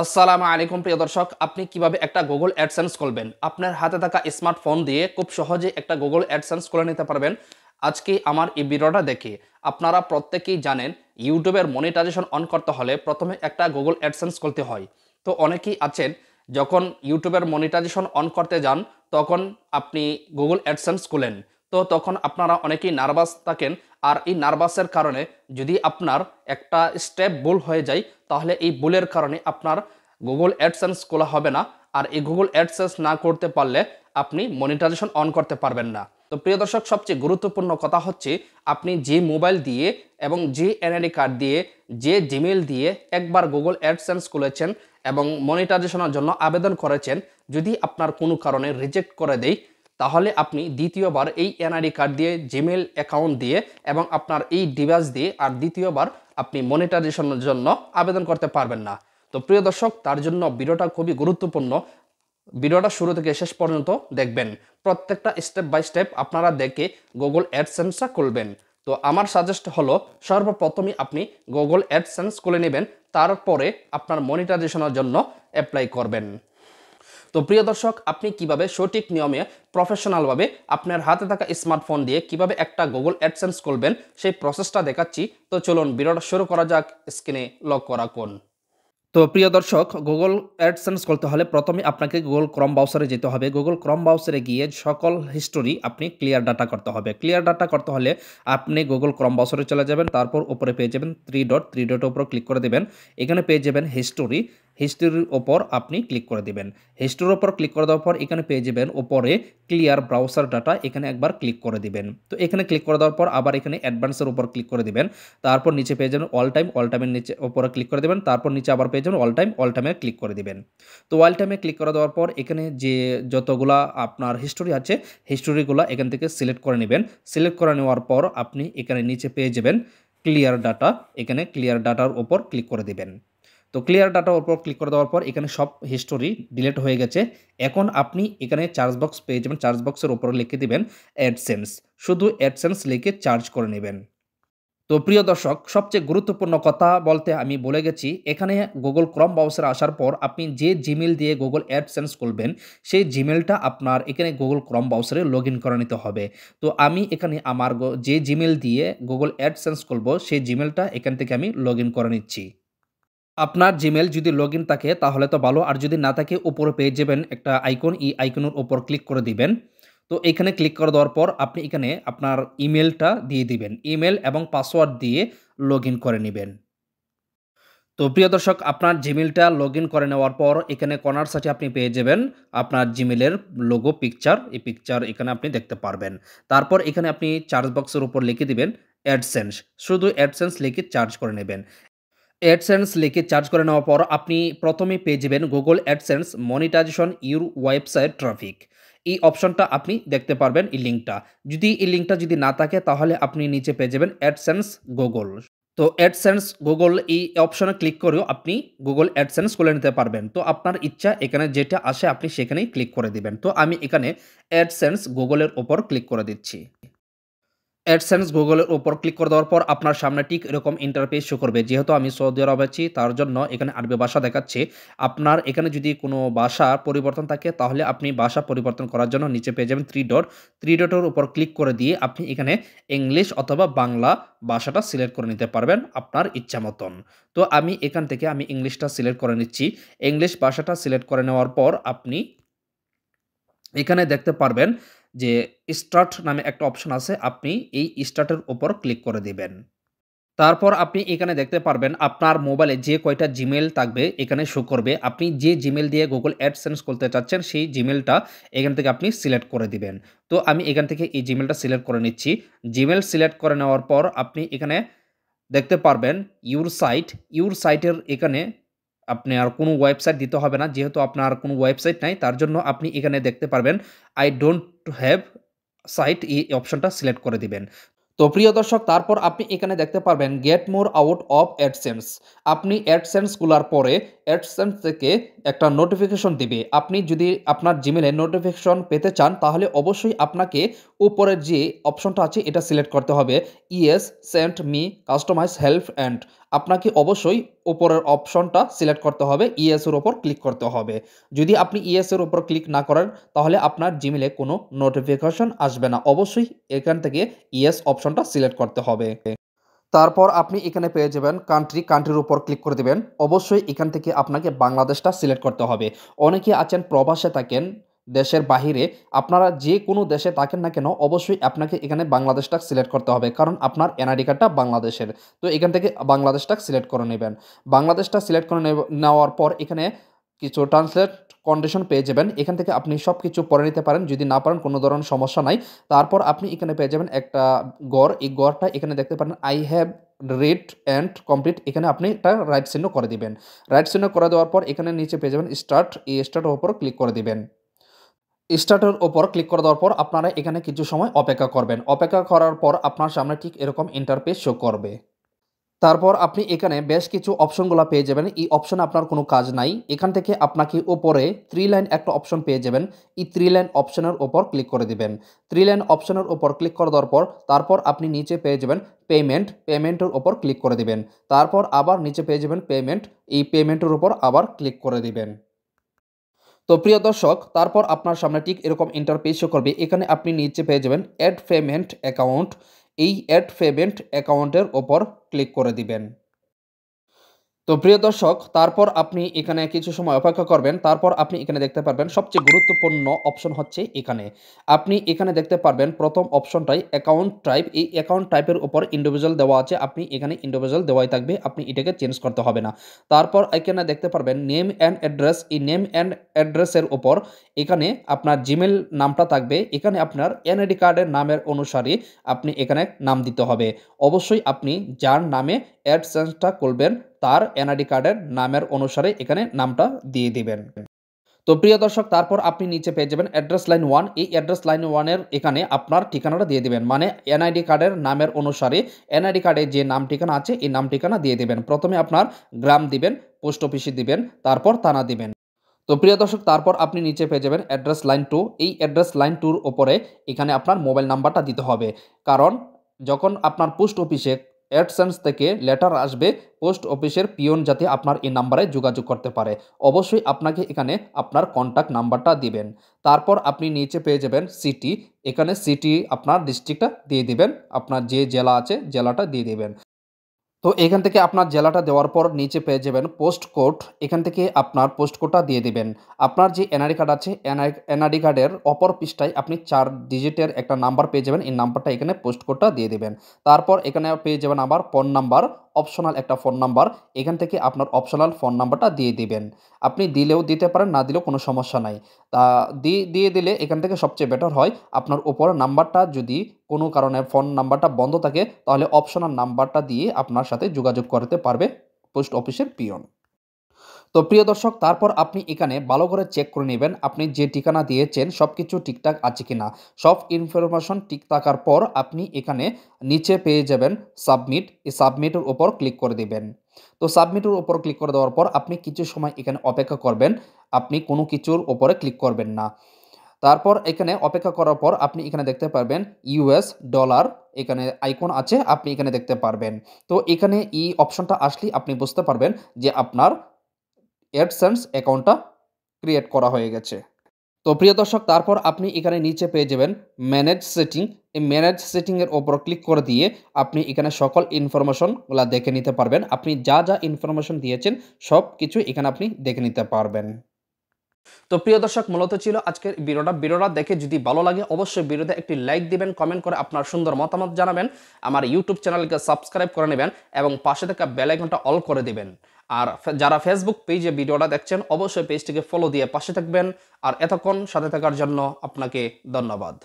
আসসালামু আলাইকুম প্রিয় দর্শক, আপনি কিভাবে একটা গুগল অ্যাডসেন্স খুলবেন? আপনার হাতে থাকা স্মার্টফোন দিয়ে খুব সহজেই একটা গুগল অ্যাডসেন্স খুলে নিতে পারবেন। আজকে আমার এই ভিডিওটা দেখে আপনারা প্রত্যেকেই জানেন ইউটিউবের মনিটাইজেশন অন করতে হলে প্রথমে একটা গুগল অ্যাডসেন্স খুলতে হয়। তো অনেকেই আছেন যখন ইউটিউবের মনিটাইজেশন অন করতে যান তখন আপনি গুগল অ্যাডসেন্স খুলেন। তো তখন আপনারা অনেকেই নার্ভাস থাকেন, আর এই নার্ভাসের কারণে যদি আপনার একটা স্টেপ ভুল হয়ে যায় তাহলে এই ভুলের কারণে আপনার গুগল অ্যাডসেন্স খোলা হবে না। আর এই গুগল অ্যাডসেন্স না করতে পারলে আপনি মনিটাইজেশন অন করতে পারবেন না। তো প্রিয় দর্শক, সবচেয়ে গুরুত্বপূর্ণ কথা হচ্ছে আপনি যে মোবাইল দিয়ে এবং যে এনআইডি কার্ড দিয়ে যে জিমেল দিয়ে একবার গুগল অ্যাডসেন্স খুলেছেন এবং মনিটাইজেশনের জন্য আবেদন করেছেন, যদি আপনার কোনো কারণে রিজেক্ট করে দেয় তাহলে আপনি দ্বিতীয়বার এই এনআইডি কার্ড দিয়ে জিমেল অ্যাকাউন্ট দিয়ে এবং আপনার এই ডিভাইস দিয়ে আর দ্বিতীয়বার আপনি মনিটাইজেশনের জন্য আবেদন করতে পারবেন না। তো প্রিয় দর্শক, তার জন্য ভিডিওটা খুবই গুরুত্বপূর্ণ। ভিডিওটা শুরু থেকে শেষ পর্যন্ত দেখবেন, প্রত্যেকটা স্টেপ বাই স্টেপ আপনারা দেখে গুগল অ্যাডসেন্সটা খুলবেন। তো আমার সাজেস্ট হলো সর্বপ্রথমে আপনি গুগল অ্যাডসেন্স খুলে নেবেন, তারপরে আপনার মনিটাইজেশনের জন্য অ্যাপ্লাই করবেন। তো প্রিয় দর্শক, আপনি কিভাবে সঠিক নিয়মে প্রফেশনালভাবে আপনার হাতে থাকা স্মার্টফোন দিয়ে কিভাবে একটা গুগল অ্যাডসেন্স খুলবেন সেই প্রসেসটা দেখাচ্ছি। তো চলুন ভিডিওটা শুরু করা যাক। স্ক্রিনে লক্ষ্য রাখুন। তো প্রিয় দর্শক, গুগল অ্যাডসেন্স করতে হলে প্রথমে আপনাকে গুগল ক্রোম ব্রাউজারে যেতে হবে। গুগল ক্রোম ব্রাউজারে গিয়ে সকল হিস্টোরি আপনি ক্লিয়ার ডাটা করতে হবে। ক্লিয়ার ডাটা করতে হলে আপনি গুগল ক্রোম ব্রাউজারে চলে যাবেন, তারপর উপরে পেয়ে যাবেন থ্রি ডটের উপর ক্লিক করে দেবেন। এখানে পেয়ে যাবেন হিস্টোরি। হিস্টোরির ওপর আপনি ক্লিক করে দেবেন। হিস্টোরির ওপর ক্লিক করে দেওয়ার পর এখানে পেয়ে যাবেন ওপরে ক্লিয়ার ব্রাউজার ডাটা, এখানে একবার ক্লিক করে দিবেন। তো এখানে ক্লিক করে দেওয়ার পর আবার এখানে অ্যাডভান্সের উপর ক্লিক করে দিবেন। তারপর নিচে পেয়ে যাবেন অল টাইমের নিচে ওপরে ক্লিক করে দেবেন। তারপর নিচে আবার পেয়ে যাবেন অল টাইমে ক্লিক করে দিবেন। তো অল টাইমে ক্লিক করে দেওয়ার পর এখানে যে যতগুলা আপনার হিস্টোরি আছে হিস্টোরিগুলো এখান থেকে সিলেক্ট করে নেবেন। সিলেক্ট করে নেওয়ার পর আপনি এখানে নিচে পেয়ে যাবেন ক্লিয়ার ডাটা। এখানে ক্লিয়ার ডাটার উপর ক্লিক করে দিবেন। তো ক্লিয়ার ডাটার উপর ক্লিক করে দেওয়ার পর এখানে সব হিস্টোরি ডিলিট হয়ে গেছে। এখন আপনি এখানে চার্জ বক্স পেয়ে যাবেন। চার্জ বক্সের উপর লিখে দিবেন অ্যাডসেন্স। শুধু অ্যাডসেন্স লিখে চার্জ করে নেবেন। তো প্রিয় দর্শক, সবচেয়ে গুরুত্বপূর্ণ কথা বলতে আমি বলে গেছি, এখানে গুগল ক্রোম ব্রাউজারে আসার পর আপনি যে জিমেল দিয়ে গুগল অ্যাডসেন্স খুলবেন সেই জিমেলটা আপনার এখানে গুগল ক্রোম ব্রাউজারে লগ ইন করে নিতে হবে। তো আমি এখানে আমার যে জিমেল দিয়ে গুগল অ্যাডসেন্স খুলবো সেই জিমেলটা এখান থেকে আমি লগ ইন করে নিচ্ছি। আপনার জিমেল যদি লগ ইন থাকে তাহলে তো ভালো, আর যদি না থাকে উপরে পেয়ে যাবেন একটা আইকন, এই আইকনের উপর ক্লিক করে দিবেন। তো এখানে ক্লিক করে দেওয়ার পর আপনি এখানে আপনার ইমেলটা দিয়ে দিবেন। ইমেল এবং পাসওয়ার্ড দিয়ে লগ ইন করে নেবেন। তো প্রিয় দর্শক, আপনার জিমেলটা লগ ইন করে নেওয়ার পর এখানে কর্নার সাইডে আপনি পেয়ে যাবেন আপনার জিমেলের লোগো পিকচার। এই পিকচার এখানে আপনি দেখতে পারবেন। তারপর এখানে আপনি চার্জ বক্সের উপর লিখে দিবেন অ্যাডসেন্স। শুধু অ্যাডসেন্স লিখে চার্জ করে নেবেন। অ্যাডসেন্স লিখে চার্জ করে নেওয়ার পর আপনি প্রথমেই পেয়ে যাবেন Google AdSense monetisation your website traffic. এই অপশনটা আপনি দেখতে পারবেন, এই লিঙ্কটা। যদি এই লিঙ্কটা যদি না থাকে তাহলে আপনি নিচে পেয়ে যাবেন অ্যাডসেন্স গুগল। তো অ্যাডসেন্স গুগল এই অপশনে ক্লিক করেও আপনি গুগল অ্যাডসেন্স খুলে নিতে পারবেন। তো আপনার ইচ্ছা এখানে যেটা আসে আপনি সেখানেই ক্লিক করে দিবেন। তো আমি এখানে অ্যাডসেন্স গুগলের ওপর ক্লিক করে দিচ্ছি। অ্যাডসেন্স গুগলের উপর ক্লিক করে দেওয়ার পর আপনার সামনে ঠিক এরকম ইন্টারফেস শো করবে। যেহেতু আমি সৌদি আরবে আছি তার জন্য এখানে আরবি ভাষা দেখাচ্ছে। আপনার এখানে যদি কোনো ভাষা পরিবর্তন থাকে তাহলে আপনি ভাষা পরিবর্তন করার জন্য নিচে পেয়ে যাবেন থ্রি ডটের উপর ক্লিক করে দিয়ে আপনি এখানে ইংলিশ অথবা বাংলা ভাষাটা সিলেক্ট করে নিতে পারবেন আপনার ইচ্ছা মতন। তো আমি এখান থেকে আমি ইংলিশটা সিলেক্ট করে নিচ্ছি। ইংলিশ ভাষাটা সিলেক্ট করে নেওয়ার পর আপনি এখানে দেখতে পারবেন যে স্টার্ট নামে একটা অপশন আছে, আপনি এই স্টার্টের উপর ক্লিক করে দিবেন। তারপর আপনি এখানে দেখতে পারবেন আপনার মোবাইলে যে কয়টা জিমেল থাকবে এখানে শো করবে। আপনি যে জিমেল দিয়ে গুগল অ্যাডসেন্স করতে চাচ্ছেন সেই জিমেলটা এখান থেকে আপনি সিলেক্ট করে দিবেন। তো আমি এখান থেকে এই জিমেলটা সিলেক্ট করে নিচ্ছি। জিমেল সিলেক্ট করে নেওয়ার পর আপনি এখানে দেখতে পারবেন ইউর সাইটের এখানে আপনি আর কোনো ওয়েবসাইট দিতে হবে না। যেহেতু আপনার কোনো ওয়েবসাইট নাই তার জন্য আপনি এখানে দেখতে পারবেন আই ডোন্ট হ্যাভ সাইট, এই অপশনটা সিলেক্ট করে দিবেন। তো প্রিয় দর্শক, তারপর আপনি এখানে দেখতে পারবেন get more out of AdSense. আপনি অ্যাডসেন্স খোলার পরে অ্যাডসেন্স থেকে একটা নোটিফিকেশন দিবে। আপনি যদি আপনার জিমেলে নোটিফিকেশন পেতে চান তাহলে অবশ্যই আপনাকে উপরের যে অপশনটা আছে এটা সিলেক্ট করতে হবে, yes send me customise help and. আপনাকে অবশ্যই উপরের অপশনটা সিলেক্ট করতে হবে, ইয়েসের উপর ক্লিক করতে হবে। যদি আপনি ইয়েসের উপর ক্লিক না করেন তাহলে আপনার জিমেলে কোনো নোটিফিকেশন আসবে না। অবশ্যই এখান থেকে ইয়েস অপশনটা সিলেক্ট করতে হবে। তারপর আপনি এখানে পেয়ে যাবেন কান্ট্রির উপর ক্লিক করে দিবেন। অবশ্যই এখান থেকে আপনাকে বাংলাদেশটা সিলেক্ট করতে হবে। অনেকে আছেন প্রবাসে থাকেন, দেশের বাহিরে, আপনারা যে কোনো দেশে থাকেন না কেন অবশ্যই আপনাকে এখানে বাংলাদেশটা সিলেক্ট করতে হবে, কারণ আপনার এনআইডি কার্ডটা বাংলাদেশের। তো এখান থেকে বাংলাদেশটা সিলেক্ট করে নেবেন। বাংলাদেশটা সিলেক্ট করে নেওয়ার পর এখানে কিছু ট্রান্সলেট কন্ডিশন পেয়ে যাবেন। এখান থেকে আপনি সব কিছু পড়ে নিতে পারেন, যদি না পারেন কোনো ধরনের সমস্যা নাই। তারপর আপনি এখানে পেয়ে যাবেন একটা গড়, এই গড়টা এখানে দেখতে পারেন I have read and complete, এখানে আপনি একটা রাইট চিহ্ন করে দিবেন। রাইট চিহ্ন করে দেওয়ার পর এখানে নিচে পেয়ে যাবেন স্টার্ট, এই স্টার্টের উপর ক্লিক করে দিবেন। স্টার্টের ওপর ক্লিক করে দেওয়ার পর আপনারা এখানে কিছু সময় অপেক্ষা করবেন। অপেক্ষা করার পর আপনার সামনে ঠিক এরকম ইন্টারফেস শো করবে। তারপর আপনি এখানে বেশ কিছু অপশনগুলো পেয়ে যাবেন। এই অপশনে আপনার কোনো কাজ নাই। এখান থেকে আপনাকে উপরে 3 লাইন একটা অপশন পেয়ে যাবেন। এই 3 লাইন অপশনের উপর ক্লিক করে দিবেন। 3 লাইন অপশনের উপর ক্লিক করে দেওয়ার পর তারপর আপনি নিচে পেয়ে যাবেন পেমেন্টের উপর ক্লিক করে দিবেন। তারপর আবার নিচে পেয়ে যাবেন পেমেন্ট, এই পেমেন্টের উপর আবার ক্লিক করে দিবেন। তো প্রিয় দর্শক, তারপর আপনার সামনে ঠিক এরকম ইন্টারফেস শো করবে। এখানে আপনি নিচে পেয়ে যাবেন অ্যাড পেমেন্ট অ্যাকাউন্ট, এই অ্যাড পেমেন্ট অ্যাকাউন্টের ওপর ক্লিক করে দিবেন। তো প্রিয় দর্শক, তারপর আপনি এখানে কিছু সময় অপেক্ষা করবেন। তারপর আপনি এখানে দেখতে পারবেন সবচেয়ে গুরুত্বপূর্ণ অপশন হচ্ছে এখানে। আপনি এখানে দেখতে পারবেন প্রথম অপশনটাই অ্যাকাউন্ট টাইপ, এই অ্যাকাউন্ট টাইপের উপর ইন্ডিভিজুয়াল দেওয়া আছে। আপনি এখানে ইন্ডিভিজুয়াল দেওয়াই থাকবে, আপনি এটাকে চেঞ্জ করতে হবে না। তারপর এখানে দেখতে পারবেন নেম অ্যান্ড অ্যাড্রেস, এই নেম অ্যান্ড অ্যাড্রেসের উপর এখানে আপনার জিমেল নামটা থাকবে। এখানে আপনার এনআইডি কার্ডের নামের অনুসারে আপনি এখানে নাম দিতে হবে। অবশ্যই আপনি যার নামে অ্যাডসেন্সটা করবেন তার এনআইডি কার্ডের নামের অনুসারে এখানে নামটা দিয়ে দিবেন। তো প্রিয় দর্শক, তারপর আপনি নিচে পেয়ে যাবেন অ্যাড্রেস লাইন 1, এই অ্যাড্রেস লাইন 1-এর এখানে আপনার ঠিকানাটা দিয়ে দিবেন। মানে এনআইডি কার্ডের নামের অনুসারে এনআইডি কার্ডে যে নাম ঠিকানা আছে এই নাম ঠিকানা দিয়ে দিবেন। প্রথমে আপনার গ্রাম দিবেন, পোস্ট অফিসে দিবেন, তারপর থানা দিবেন। তো প্রিয় দর্শক, তারপর আপনি নিচে পেয়ে যাবেন অ্যাড্রেস লাইন 2, এই অ্যাড্রেস লাইন 2-র উপরে এখানে আপনার মোবাইল নাম্বারটা দিতে হবে। কারণ যখন আপনার পোস্ট অফিসে অ্যাডসেন্স থেকে লেটার আসবে, পোস্ট অফিসের পিয়ন যাতে আপনার এই নাম্বারে যোগাযোগ করতে পারে, অবশ্যই আপনাকে এখানে আপনার কন্ট্যাক্ট নাম্বারটা দিবেন। তারপর আপনি নিচে পেয়ে যাবেন সিটি, এখানে সিটি আপনার ডিস্ট্রিক্টটা দিয়ে দিবেন, আপনার যে জেলা আছে জেলাটা দিয়ে দিবেন। তো এখান থেকে আপনার জেলাটা দেওয়ার পর নিচে পেয়ে যাবেন পোস্ট কোড, এখান থেকে আপনার পোস্ট কোডটা দিয়ে দিবেন। আপনার যে এনআইডি কার্ড আছে এনআইডি কার্ডের অপর পৃষ্ঠায় আপনি 4 ডিজিটের একটা নাম্বার পেয়ে যাবেন, এই নাম্বারটা এখানে পোস্ট কোডটা দিয়ে দিবেন। তারপর এখানে পেয়ে যাবেন আবার ফোন নাম্বার, অপশনাল একটা ফোন নাম্বার, এখান থেকে আপনার অপশনাল ফোন নাম্বারটা দিয়ে দিবেন। আপনি দিলেও দিতে পারেন, না দিলেও কোনো সমস্যা নাই। তা দিয়ে দিলে এখান থেকে সবচেয়ে বেটার হয়। আপনার উপরের নাম্বারটা যদি কোনো কারণে ফোন নাম্বারটা বন্ধ থাকে তাহলে অপশনাল নাম্বারটা দিয়ে আপনার সাথে যোগাযোগ করতে পারবে পোস্ট অফিসের পিয়ন। তো প্রিয় দর্শক, তারপর আপনি এখানে ভালো করে চেক করে নেবেন আপনি যে ঠিকানা দিয়েছেন সব কিছু ঠিকঠাক আছে কিনা। সব ইনফরমেশন ঠিক থাকার পর আপনি এখানে নিচে পেয়ে যাবেন সাবমিট, এই সাবমিটের উপর ক্লিক করে দিবেন। তো সাবমিটের উপর ক্লিক করে দেওয়ার পর আপনি কিছু সময় এখানে অপেক্ষা করবেন, আপনি কোনো কিছুর উপরে ক্লিক করবেন না। তারপর এখানে অপেক্ষা করার পর আপনি এখানে দেখতে পারবেন ইউএস ডলার, এখানে আইকন আছে, আপনি এখানে দেখতে পারবেন। তো এখানে এই অপশনটা আসলেই আপনি বুঝতে পারবেন যে আপনার অ্যাডসেন্স অ্যাকাউন্টটা ক্রিয়েট করা হয়ে গেছে। তো প্রিয় দর্শক, তারপর আপনি এখানে নিচে পেয়ে যাবেন ম্যানেজ সেটিং, এই ম্যানেজ সেটিংয়ের ওপর ক্লিক করে দিয়ে আপনি এখানে সকল ইনফরমেশনগুলো দেখে নিতে পারবেন। আপনি যা যা ইনফরমেশন দিয়েছেন সব কিছু এখানে আপনি দেখে নিতে পারবেন। তো প্রিয় দর্শক, মূলত ছিল আজকের ভিডিওটা দেখে যদি ভালো লাগে অবশ্যই ভিডিওতে একটি লাইক দিবেন, কমেন্ট করে আপনার সুন্দর মতামত জানাবেন, আমার ইউটিউব চ্যানেলকে সাবস্ক্রাইব করে নেবেন এবং পাশে থাকা বেল আইকনটা অল করে দিবেন। আর যারা ফেসবুক পেজে ভিডিওটা দেখছেন অবশ্যই পেজটিকে ফলো দিয়ে পাশে থাকবেন। আর এতক্ষণ সাথে থাকার জন্য আপনাকে ধন্যবাদ।